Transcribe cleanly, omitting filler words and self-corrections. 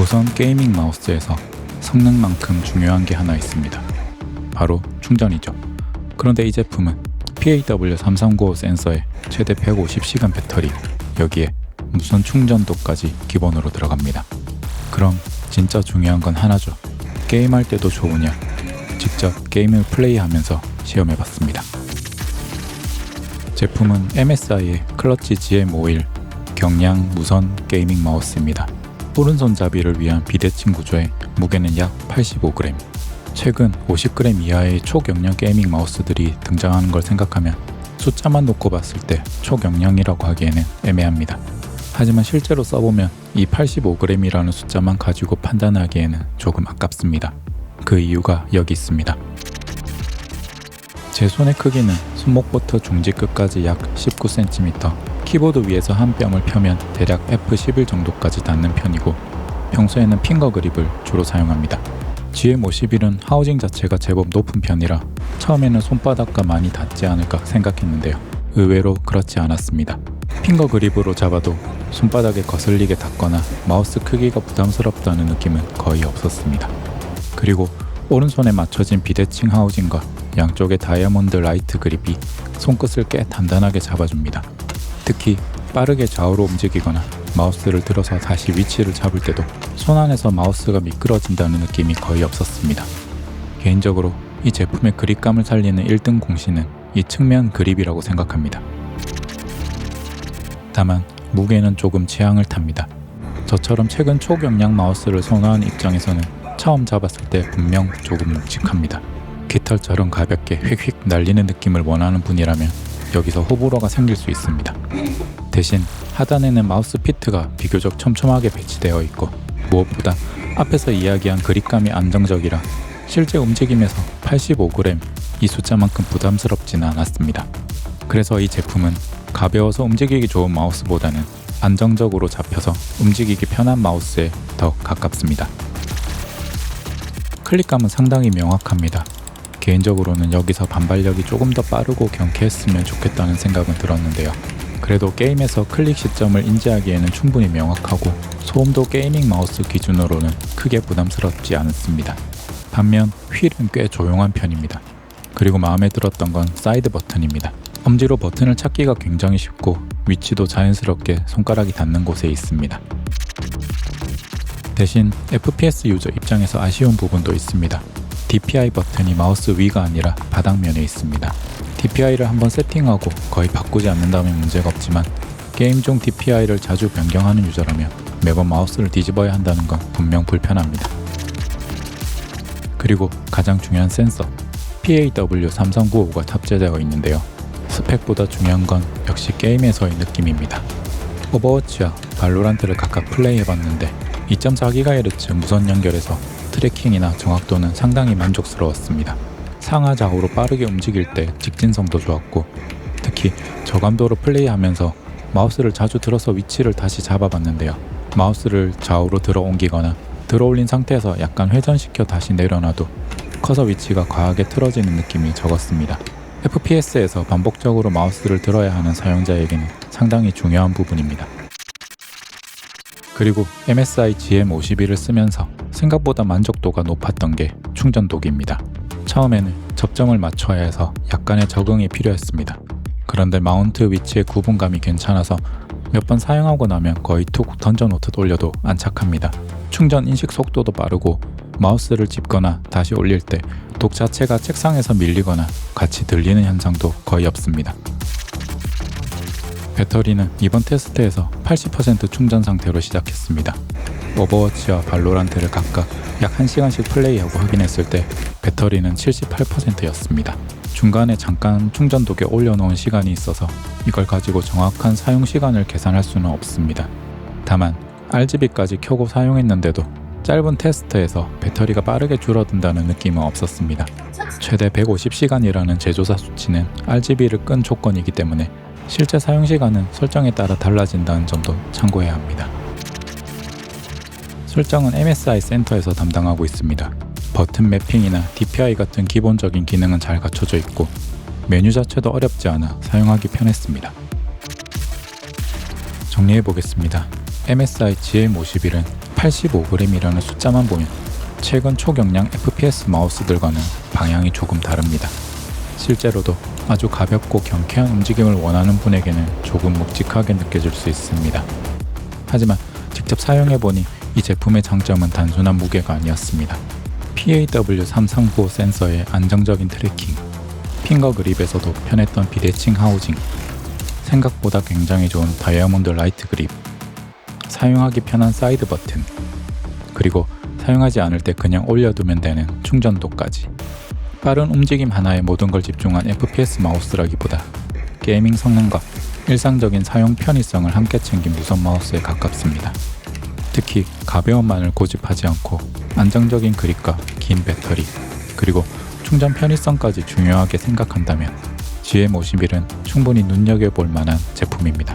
무선 게이밍 마우스에서 성능만큼 중요한 게 하나 있습니다. 바로 충전이죠. 그런데 이 제품은 PAW3395 센서에 최대 150시간 배터리, 여기에 무선 충전도까지 기본으로 들어갑니다. 그럼 진짜 중요한 건 하나죠. 게임할 때도 좋으냐? 직접 게임을 플레이하면서 시험해봤습니다. 제품은 MSI의 클러치 GM51 경량 무선 게이밍 마우스입니다. 오른손잡이를 위한 비대칭 구조에 무게는 약 85g. 최근 50g 이하의 초경량 게이밍 마우스들이 등장하는 걸 생각하면 숫자만 놓고 봤을 때 초경량이라고 하기에는 애매합니다. 하지만 실제로 써보면 이 85g이라는 숫자만 가지고 판단하기에는 조금 아깝습니다. 그 이유가 여기 있습니다. 제 손의 크기는 손목부터 중지 끝까지 약 19cm, 키보드 위에서 한 뼘을 펴면 대략 F11 정도까지 닿는 편이고 평소에는 핑거 그립을 주로 사용합니다. GM51은 하우징 자체가 제법 높은 편이라 처음에는 손바닥과 많이 닿지 않을까 생각했는데요. 의외로 그렇지 않았습니다. 핑거 그립으로 잡아도 손바닥에 거슬리게 닿거나 마우스 크기가 부담스럽다는 느낌은 거의 없었습니다. 그리고 오른손에 맞춰진 비대칭 하우징과 양쪽의 다이아몬드 라이트 그립이 손끝을 꽤 단단하게 잡아줍니다. 특히 빠르게 좌우로 움직이거나 마우스를 들어서 다시 위치를 잡을 때도 손 안에서 마우스가 미끄러진다는 느낌이 거의 없었습니다. 개인적으로 이 제품의 그립감을 살리는 1등 공신은 이 측면 그립이라고 생각합니다. 다만 무게는 조금 취향을 탑니다. 저처럼 최근 초경량 마우스를 선호하는 입장에서는 처음 잡았을 때 분명 조금 묵직합니다. 깃털처럼 가볍게 휙휙 날리는 느낌을 원하는 분이라면 여기서 호불호가 생길 수 있습니다. 대신 하단에는 마우스 피트가 비교적 촘촘하게 배치되어 있고 무엇보다 앞에서 이야기한 그립감이 안정적이라 실제 움직임에서 85g 이 숫자만큼 부담스럽지는 않았습니다. 그래서 이 제품은 가벼워서 움직이기 좋은 마우스보다는 안정적으로 잡혀서 움직이기 편한 마우스에 더 가깝습니다. 클릭감은 상당히 명확합니다. 개인적으로는 여기서 반발력이 조금 더 빠르고 경쾌했으면 좋겠다는 생각은 들었는데요. 그래도 게임에서 클릭 시점을 인지하기에는 충분히 명확하고 소음도 게이밍 마우스 기준으로는 크게 부담스럽지 않습니다. 반면 휠은 꽤 조용한 편입니다. 그리고 마음에 들었던 건 사이드 버튼입니다. 엄지로 버튼을 찾기가 굉장히 쉽고 위치도 자연스럽게 손가락이 닿는 곳에 있습니다. 대신 FPS 유저 입장에서 아쉬운 부분도 있습니다. DPI 버튼이 마우스 위가 아니라 바닥면에 있습니다. DPI를 한번 세팅하고 거의 바꾸지 않는다면 문제가 없지만 게임 중 DPI를 자주 변경하는 유저라면 매번 마우스를 뒤집어야 한다는 건 분명 불편합니다. 그리고 가장 중요한 센서 PAW3395가 탑재되어 있는데요. 스펙보다 중요한 건 역시 게임에서의 느낌입니다. 오버워치와 발로란트를 각각 플레이해봤는데 2.4GHz 무선 연결에서 트래킹이나 정확도는 상당히 만족스러웠습니다. 상하 좌우로 빠르게 움직일 때 직진성도 좋았고 특히 저감도로 플레이하면서 마우스를 자주 들어서 위치를 다시 잡아봤는데요. 마우스를 좌우로 들어 옮기거나 들어 올린 상태에서 약간 회전시켜 다시 내려놔도 커서 위치가 과하게 틀어지는 느낌이 적었습니다. FPS에서 반복적으로 마우스를 들어야 하는 사용자에게는 상당히 중요한 부분입니다. 그리고 MSI GM51을 쓰면서 생각보다 만족도가 높았던 게 충전도기입니다. 처음에는 접점을 맞춰야 해서 약간의 적응이 필요했습니다. 그런데 마운트 위치의 구분감이 괜찮아서 몇 번 사용하고 나면 거의 툭 던져놓듯 올려도 안착합니다. 충전 인식 속도도 빠르고 마우스를 짚거나 다시 올릴 때 독 자체가 책상에서 밀리거나 같이 들리는 현상도 거의 없습니다. 배터리는 이번 테스트에서 80% 충전 상태로 시작했습니다. 오버워치와 발로란트를 각각 약 1시간씩 플레이하고 확인했을 때 배터리는 78%였습니다. 중간에 잠깐 충전도에 올려놓은 시간이 있어서 이걸 가지고 정확한 사용 시간을 계산할 수는 없습니다. 다만 RGB까지 켜고 사용했는데도 짧은 테스트에서 배터리가 빠르게 줄어든다는 느낌은 없었습니다. 최대 150시간이라는 제조사 수치는 RGB를 끈 조건이기 때문에 실제 사용시간은 설정에 따라 달라진다는 점도 참고해야 합니다. 설정은 MSI 센터에서 담당하고 있습니다. 버튼 매핑이나 DPI 같은 기본적인 기능은 잘 갖춰져 있고 메뉴 자체도 어렵지 않아 사용하기 편했습니다. 정리해보겠습니다. MSI GM51은 85g이라는 숫자만 보면 최근 초경량 FPS 마우스들과는 방향이 조금 다릅니다. 실제로도 아주 가볍고 경쾌한 움직임을 원하는 분에게는 조금 묵직하게 느껴질 수 있습니다. 하지만 직접 사용해보니 이 제품의 장점은 단순한 무게가 아니었습니다. PAW339 센서의 안정적인 트래킹, 핑거 그립에서도 편했던 비대칭 하우징, 생각보다 굉장히 좋은 다이아몬드 라이트 그립, 사용하기 편한 사이드 버튼, 그리고 사용하지 않을 때 그냥 올려두면 되는 충전도까지. 빠른 움직임 하나에 모든 걸 집중한 FPS 마우스라기보다 게이밍 성능과 일상적인 사용 편의성을 함께 챙긴 무선 마우스에 가깝습니다. 특히 가벼움만을 고집하지 않고 안정적인 그립과 긴 배터리, 그리고 충전 편의성까지 중요하게 생각한다면 GM51은 충분히 눈여겨볼 만한 제품입니다.